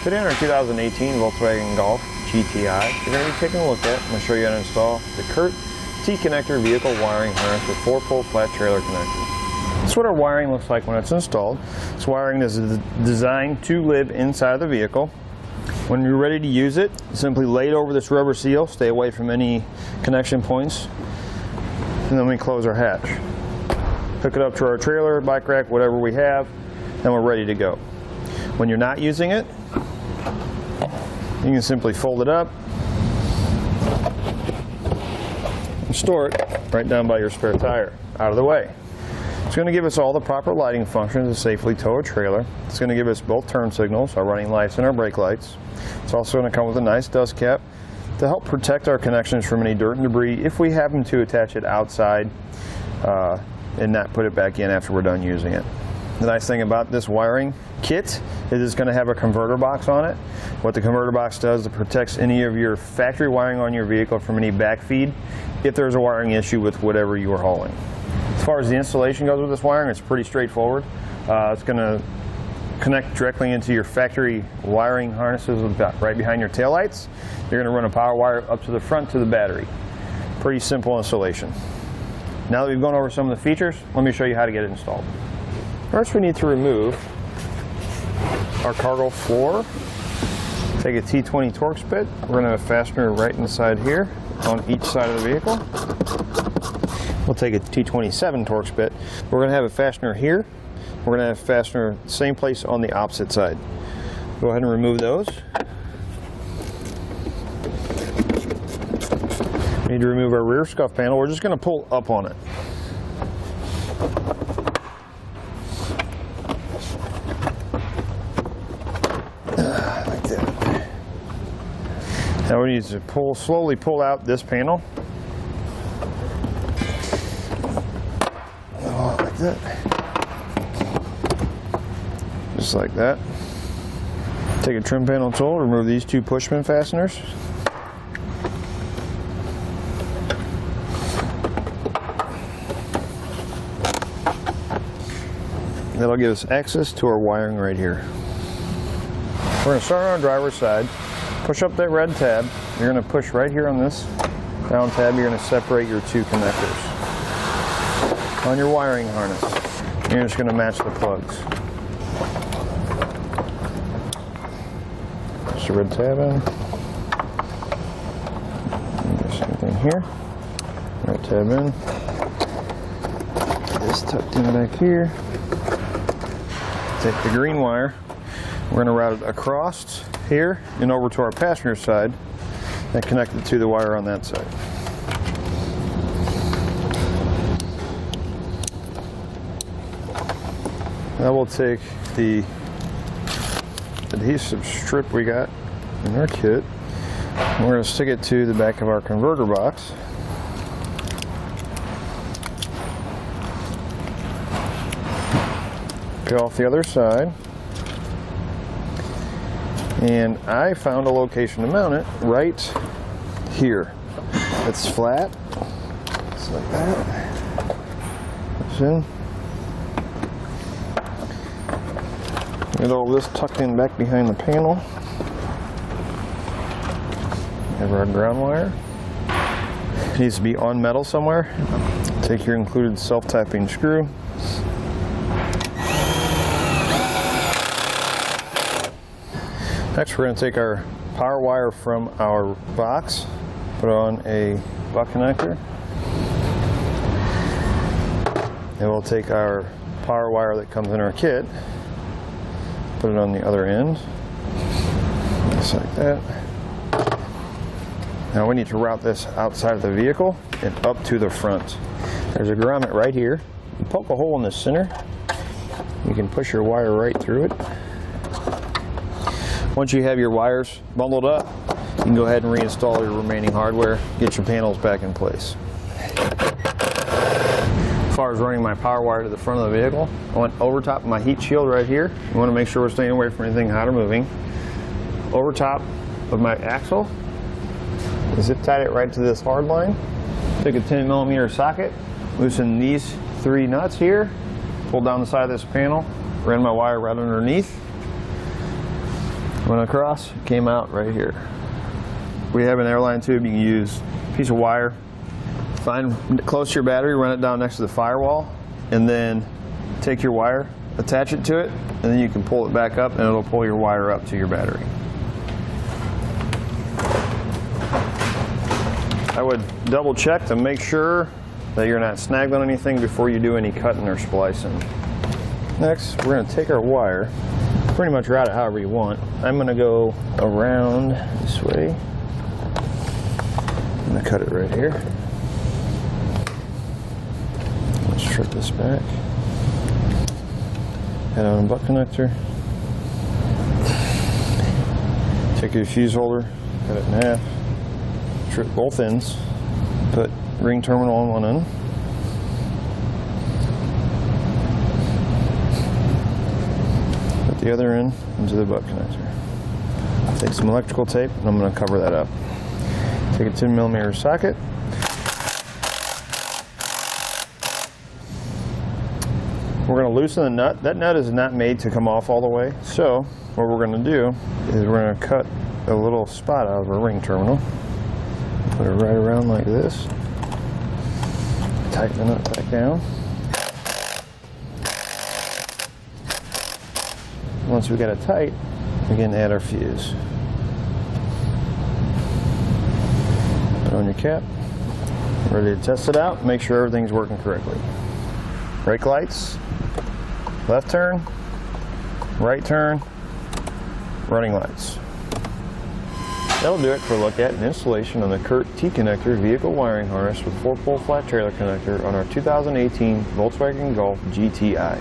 Today on our 2018 Volkswagen Golf GTI, we're going to be taking a look at, I'm going to show you how to install the Curt T-connector vehicle wiring harness with 4-pole flat trailer connector. This is what our wiring looks like when it's installed. This wiring is designed to live inside of the vehicle. When you're ready to use it, simply lay it over this rubber seal, stay away from any connection points, and then we close our hatch. Hook it up to our trailer, bike rack, whatever we have, and we're ready to go. When you're not using it, you can simply fold it up and store it right down by your spare tire, out of the way. It's going to give us all the proper lighting functions to safely tow a trailer. It's going to give us both turn signals, our running lights and our brake lights. It's also going to come with a nice dust cap to help protect our connections from any dirt and debris if we happen to attach it outside and not put it back in after we're done using it. The nice thing about this wiring kit is it's going to have a converter box on it. What the converter box does, it protects any of your factory wiring on your vehicle from any backfeed if there's a wiring issue with whatever you are hauling. As far as the installation goes with this wiring, it's pretty straightforward. It's going to connect directly into your factory wiring harnesses right behind your taillights. You're going to run a power wire up to the front to the battery. Pretty simple installation. Now that we've gone over some of the features, let me show you how to get it installed. First, we need to remove our cargo floor. Take a T20 Torx bit. We're going to have a fastener right inside here on each side of the vehicle. We'll take a T27 Torx bit. We're going to have a fastener here. We're going to have a fastener same place on the opposite side. Go ahead and remove those. We need to remove our rear scuff panel. We're just going to pull up on it. Like that. Now we need to slowly pull out this panel. Like that. Just like that. Take a trim panel tool, remove these two pushman fasteners. That'll give us access to our wiring right here. We're going to start on our driver's side, push up that red tab. You're going to push right here on this down tab. You're going to separate your two connectors on your wiring harness. You're just going to match the plugs. Push the red tab in. Same thing here. Red tab in. This tucked in back here. Take the green wire, we're going to route it across here and over to our passenger side and connect it to the wire on that side. Now we'll take the adhesive strip we got in our kit and we're going to stick it to the back of our converter box. Go off the other side, and I found a location to mount it right here. It's flat, just like that. Push in. Get all this tucked in back behind the panel. Have our ground wire. It needs to be on metal somewhere. Take your included self-tapping screw. Next, we're going to take our power wire from our box, put on a butt connector, and we'll take our power wire that comes in our kit, put it on the other end, just like that. Now we need to route this outside of the vehicle and up to the front. There's a grommet right here. You poke a hole in the center, you can push your wire right through it. Once you have your wires bundled up, you can go ahead and reinstall your remaining hardware, get your panels back in place. As far as running my power wire to the front of the vehicle, I went over top of my heat shield right here. You want to make sure we're staying away from anything hot or moving. Over top of my axle, zip tied it right to this hard line. Take a 10mm socket, loosen these 3 nuts here, pull down the side of this panel, ran my wire right underneath. Went across, came out right here. We have an airline tube. You can use a piece of wire, find close to your battery, run it down next to the firewall, and then take your wire, attach it to it, and then you can pull it back up and it'll pull your wire up to your battery. I would double check to make sure that you're not snagged on anything before you do any cutting or splicing. Next, we're going to take our wire, pretty much route it however you want. I'm going to go around this way. I'm going to cut it right here. Let's strip this back. Head on a butt connector. Take your fuse holder, cut it in half. Strip both ends. Put ring terminal on one end. Put the other end into the butt connector. Take some electrical tape and I'm going to cover that up. Take a 10mm socket. We're going to loosen the nut. That nut is not made to come off all the way. So what we're going to do is we're going to cut a little spot out of our ring terminal. Put it right around like this. Tighten the nut back down. Once we got it tight, we can add our fuse. Put on your cap. Ready to test it out. Make sure everything's working correctly. Brake lights, left turn, right turn, running lights. That'll do it for a look at and installation on the Curt T-connector vehicle wiring harness with 4-pole flat trailer connector on our 2018 Volkswagen Golf GTI.